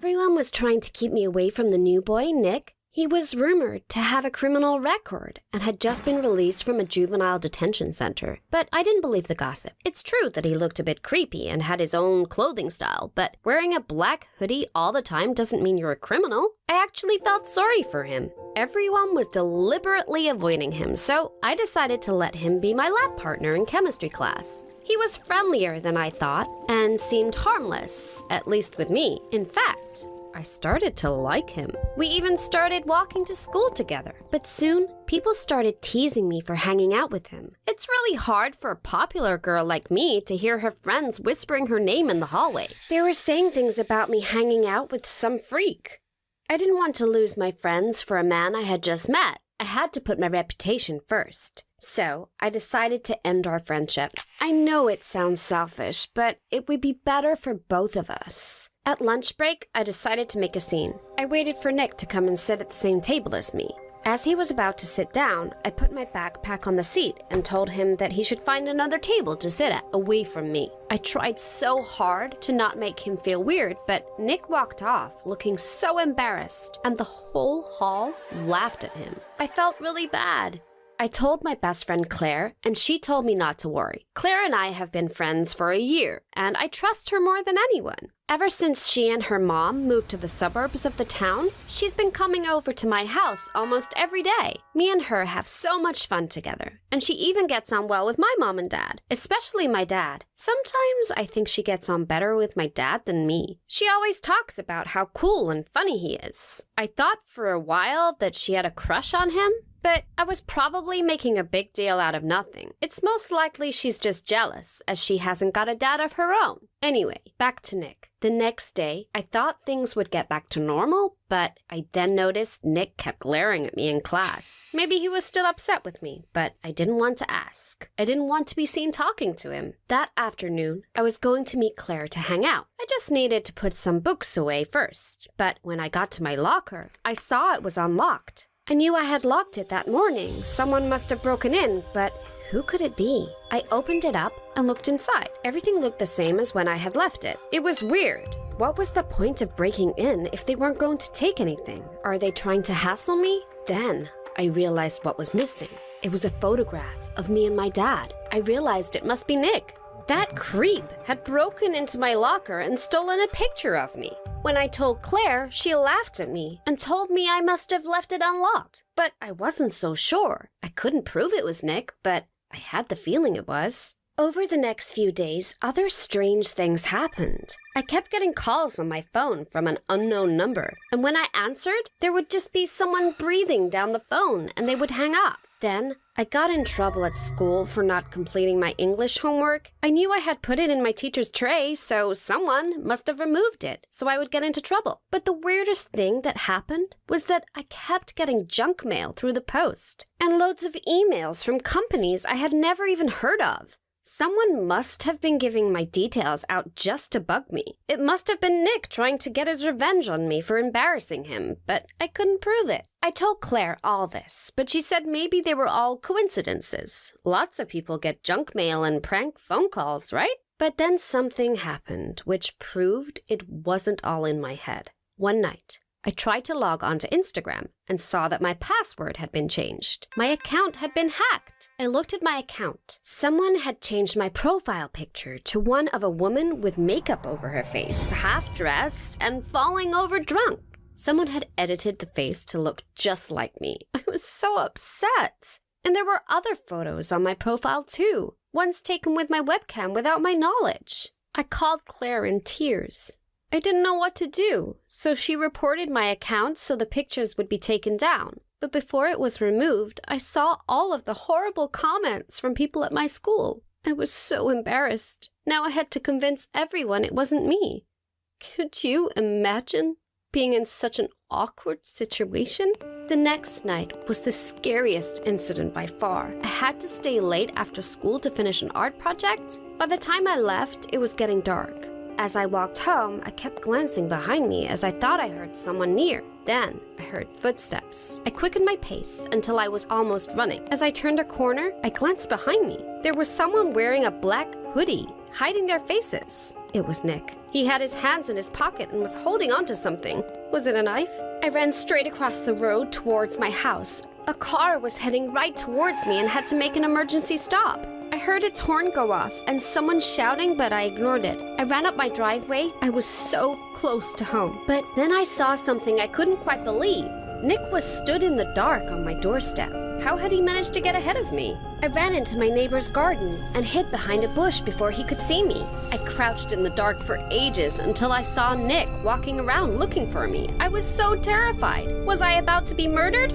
Everyone was trying to keep me away from the new boy, Nick. He was rumored to have a criminal record and had just been released from a juvenile detention center. But I didn't believe the gossip. It's true that he looked a bit creepy and had his own clothing style, but wearing a black hoodie all the time doesn't mean you're a criminal. I actually felt sorry for him. Everyone was deliberately avoiding him, so I decided to let him be my lab partner in chemistry class. He was friendlier than I thought and seemed harmless, at least with me. In fact, I started to like him. We even started walking to school together. But soon, people started teasing me for hanging out with him. It's really hard for a popular girl like me to hear her friends whispering her name in the hallway. They were saying things about me hanging out with some freak. I didn't want to lose my friends for a man I had just met. I had to put my reputation first. So, I decided to end our friendship. I know it sounds selfish, but it would be better for both of us. At lunch break, I decided to make a scene. I waited for Nick to come and sit at the same table as me. As he was about to sit down, I put my backpack on the seat and told him that he should find another table to sit at, away from me. I tried so hard to not make him feel weird, but Nick walked off, looking so embarrassed, and the whole hall laughed at him. I felt really bad. I told my best friend Claire, and she told me not to worry. Claire and I have been friends for a year, and I trust her more than anyone. Ever since she and her mom moved to the suburbs of the town, she's been coming over to my house almost every day. Me and her have so much fun together, and she even gets on well with my mom and dad, especially my dad. Sometimes I think she gets on better with my dad than me. She always talks about how cool and funny he is. I thought for a while that she had a crush on him, but I was probably making a big deal out of nothing. It's most likely she's just jealous, as she hasn't got a dad of her own. Anyway, back to Nick. The next day, I thought things would get back to normal, but I then noticed Nick kept glaring at me in class. Maybe he was still upset with me, but I didn't want to ask. I didn't want to be seen talking to him. That afternoon, I was going to meet Claire to hang out. I just needed to put some books away first, but when I got to my locker, I saw it was unlocked. I knew I had locked it that morning. Someone must have broken in, but who could it be? I opened it up and looked inside. Everything looked the same as when I had left it. It was weird. What was the point of breaking in if they weren't going to take anything? Are they trying to hassle me? Then I realized what was missing. It was a photograph of me and my dad. I realized it must be Nick. That creep had broken into my locker and stolen a picture of me. When I told Claire, she laughed at me and told me I must have left it unlocked. But I wasn't so sure. I couldn't prove it was Nick, but I had the feeling it was. Over the next few days, other strange things happened. I kept getting calls on my phone from an unknown number, and when I answered, there would just be someone breathing down the phone and they would hang up. Then, I got in trouble at school for not completing my English homework. I knew I had put it in my teacher's tray, so someone must have removed it, so I would get into trouble. But the weirdest thing that happened was that I kept getting junk mail through the post, and loads of emails from companies I had never even heard of. Someone must have been giving my details out just to bug me. It must have been Nick trying to get his revenge on me for embarrassing him, but I couldn't prove it. I told Claire all this, but she said maybe they were all coincidences. Lots of people get junk mail and prank phone calls, right? But then something happened, which proved it wasn't all in my head. One night, I tried to log onto Instagram and saw that my password had been changed. My account had been hacked. I looked at my account. Someone had changed my profile picture to one of a woman with makeup over her face, half-dressed and falling over drunk. Someone had edited the face to look just like me. I was so upset. And there were other photos on my profile too, ones taken with my webcam without my knowledge. I called Claire in tears. I didn't know what to do, so she reported my account so the pictures would be taken down. But before it was removed, I saw all of the horrible comments from people at my school. I was so embarrassed. Now I had to convince everyone it wasn't me. Could you imagine being in such an awkward situation? The next night was the scariest incident by far. I had to stay late after school to finish an art project. By the time I left, it was getting dark. As I walked home, I kept glancing behind me as I thought I heard someone near. Then, I heard footsteps. I quickened my pace until I was almost running. As I turned a corner, I glanced behind me. There was someone wearing a black hoodie, hiding their faces. It was Nick. He had his hands in his pocket and was holding onto something. Was it a knife? I ran straight across the road towards my house. A car was heading right towards me and had to make an emergency stop. I heard its horn go off and someone shouting, but I ignored it. I ran up my driveway. I was so close to home. But then I saw something I couldn't quite believe. Nick was stood in the dark on my doorstep. How had he managed to get ahead of me? I ran into my neighbor's garden and hid behind a bush before he could see me. I crouched in the dark for ages until I saw Nick walking around looking for me. I was so terrified. Was I about to be murdered?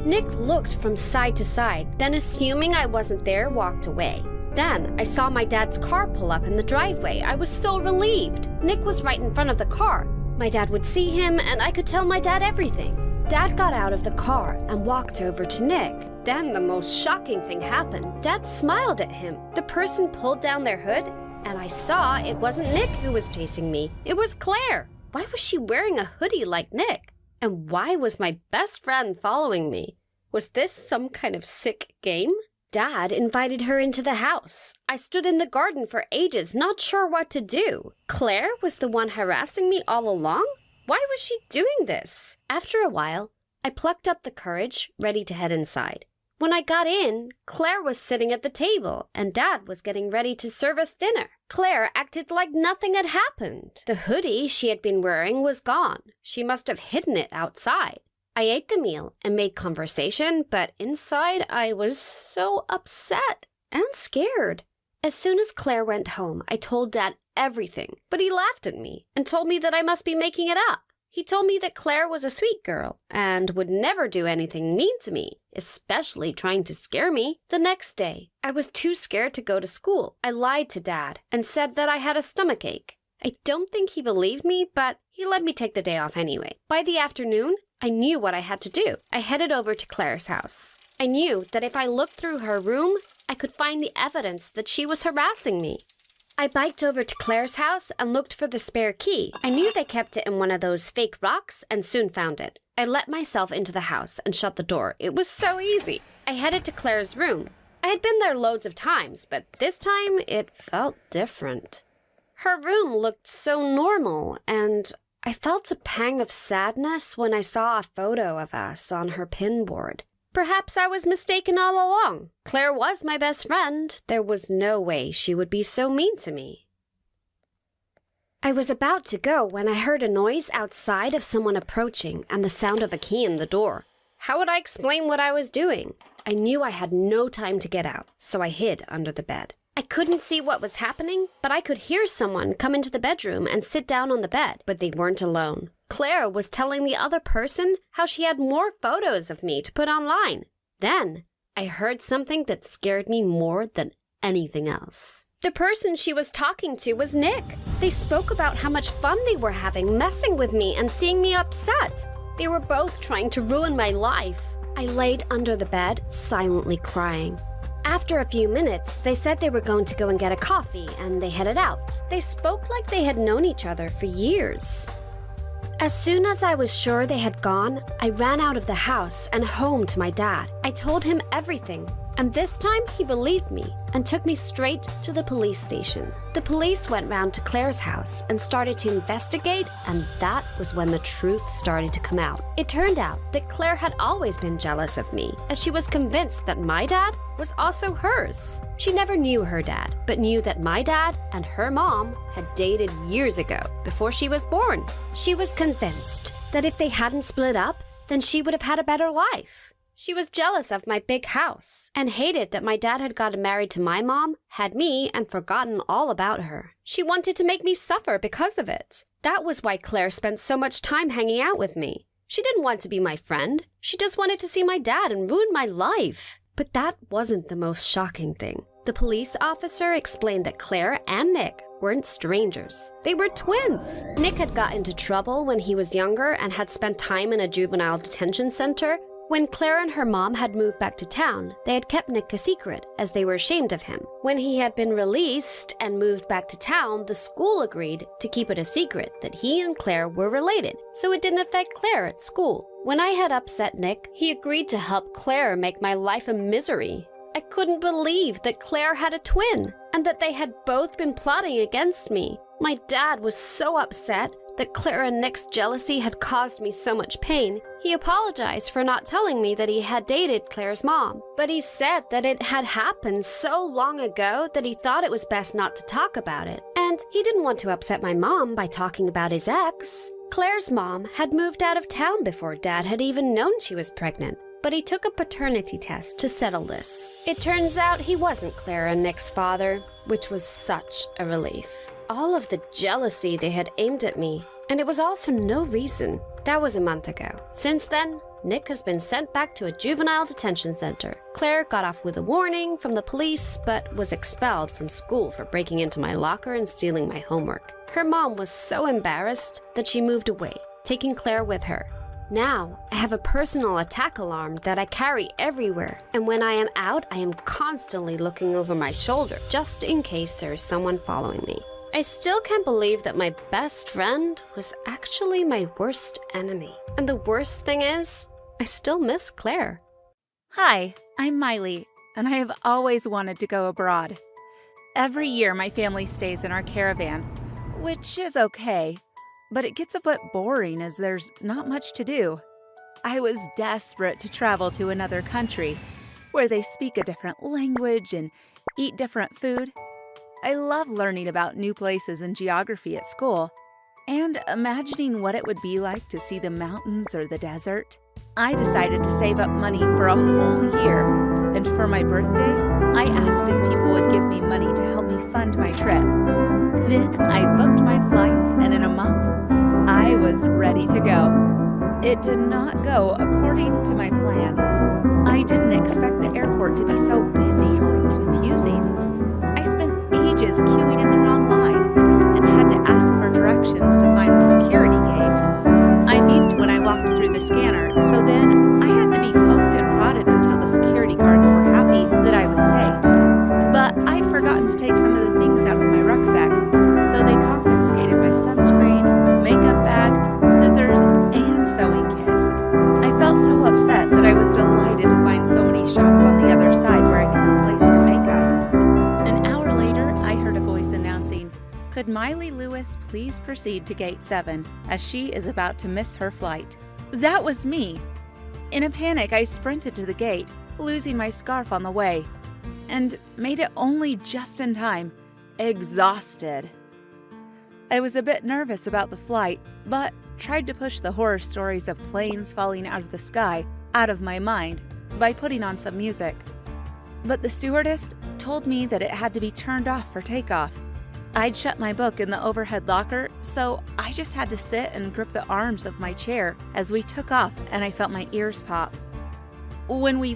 Nick looked from side to side, then assuming I wasn't there, walked away. Then I saw my dad's car pull up in the driveway. I was so relieved. Nick was right in front of the car. My dad would see him and I could tell my dad everything. Dad got out of the car and walked over to Nick. Then the most shocking thing happened. Dad smiled at him. The person pulled down their hood and I saw it wasn't Nick who was chasing me. It was Claire. Why was she wearing a hoodie like Nick? And why was my best friend following me? Was this some kind of sick game? Dad invited her into the house. I stood in the garden for ages, not sure what to do. Claire was the one harassing me all along? Why was she doing this? After a while, I plucked up the courage, ready to head inside. When I got in, Claire was sitting at the table, and Dad was getting ready to serve us dinner. Claire acted like nothing had happened. The hoodie she had been wearing was gone. She must have hidden it outside. I ate the meal and made conversation, but inside I was so upset and scared. As soon as Claire went home, I told Dad everything, but he laughed at me and told me that I must be making it up. He told me that Claire was a sweet girl and would never do anything mean to me, especially trying to scare me. The next day, I was too scared to go to school. I lied to Dad and said that I had a stomachache. I don't think he believed me, but he let me take the day off anyway. By the afternoon, I knew what I had to do. I headed over to Claire's house. I knew that if I looked through her room, I could find the evidence that she was harassing me. I biked over to Claire's house and looked for the spare key. I knew they kept it in one of those fake rocks and soon found it. I let myself into the house and shut the door. It was so easy. I headed to Claire's room. I had been there loads of times, but this time it felt different. Her room looked so normal, and I felt a pang of sadness when I saw a photo of us on her pinboard. Perhaps I was mistaken all along. Claire was my best friend. There was no way she would be so mean to me. I was about to go when I heard a noise outside of someone approaching and the sound of a key in the door. How would I explain what I was doing? I knew I had no time to get out, so I hid under the bed. I couldn't see what was happening, but I could hear someone come into the bedroom and sit down on the bed, but they weren't alone. Claire was telling the other person how she had more photos of me to put online. Then I heard something that scared me more than anything else. The person she was talking to was Nick. They spoke about how much fun they were having messing with me and seeing me upset. They were both trying to ruin my life. I laid under the bed, silently crying. After a few minutes, they said they were going to go and get a coffee, and they headed out. They spoke like they had known each other for years. As soon as I was sure they had gone, I ran out of the house and home to my dad. I told him everything, and this time he believed me and took me straight to the police station. The police went round to Claire's house and started to investigate, and that was when the truth started to come out. It turned out that Claire had always been jealous of me, as she was convinced that my dad was also hers. She never knew her dad, but knew that my dad and her mom had dated years ago, before she was born. She was convinced that if they hadn't split up, then she would have had a better life. She was jealous of my big house and hated that my dad had gotten married to my mom, had me, and forgotten all about her. She wanted to make me suffer because of it. That was why Claire spent so much time hanging out with me. She didn't want to be my friend. She just wanted to see my dad and ruin my life. But that wasn't the most shocking thing. The police officer explained that Claire and Nick weren't strangers. They were twins. Nick had got into trouble when he was younger and had spent time in a juvenile detention center. When Claire and her mom had moved back to town, they had kept Nick a secret, as they were ashamed of him. When he had been released and moved back to town, the school agreed to keep it a secret that he and Claire were related, so it didn't affect Claire at school. When I had upset Nick, he agreed to help Claire make my life a misery. I couldn't believe that Claire had a twin, and that they had both been plotting against me. My dad was so upset that Claire and Nick's jealousy had caused me so much pain. He apologized for not telling me that he had dated Claire's mom, but he said that it had happened so long ago that he thought it was best not to talk about it. And he didn't want to upset my mom by talking about his ex. Claire's mom had moved out of town before Dad had even known she was pregnant, but he took a paternity test to settle this. It turns out he wasn't Claire and Nick's father, which was such a relief. All of the jealousy they had aimed at me, and it was all for no reason. That was a month ago. Since then, Nick has been sent back to a juvenile detention center. Claire got off with a warning from the police, but was expelled from school for breaking into my locker and stealing my homework. Her mom was so embarrassed that she moved away, taking Claire with her. Now, I have a personal attack alarm that I carry everywhere, and when I am out, I am constantly looking over my shoulder, just in case there is someone following me. I still can't believe that my best friend was actually my worst enemy. And the worst thing is, I still miss Claire. Hi, I'm Miley, and I have always wanted to go abroad. Every year my family stays in our caravan, which is okay, but it gets a bit boring as there's not much to do. I was desperate to travel to another country, where they speak a different language and eat different food. I love learning about new places and geography at school, and imagining what it would be like to see the mountains or the desert. I decided to save up money for a whole year, and for my birthday, I asked if people would give me money to help me fund my trip. Then I booked my flights, and in a month, I was ready to go. It did not go according to my plan. I didn't expect the airport to be so busy or confusing. I spent ages queuing in the wrong line and had to ask for directions to find the security gate. I beeped when I walked through the scanner, so then I had to be poked and prodded until the security guards were happy that I was safe. But I'd forgotten to take some of the things out of my rucksack, so they confiscated my sunscreen, makeup bag, scissors, and sewing kit. I felt so upset that I was delighted to find so many shops on the other side where I could replace my makeup. An hour later, I heard a voice announcing, "Could Miley Lewis please proceed to Gate 7, as she is about to miss her flight?" That was me. In a panic, I sprinted to the gate, losing my scarf on the way, and made it only just in time, exhausted. I was a bit nervous about the flight, but tried to push the horror stories of planes falling out of the sky out of my mind by putting on some music. But the stewardess told me that it had to be turned off for takeoff. I'd shut my book in the overhead locker, so I just had to sit and grip the arms of my chair as we took off, and I felt my ears pop. When we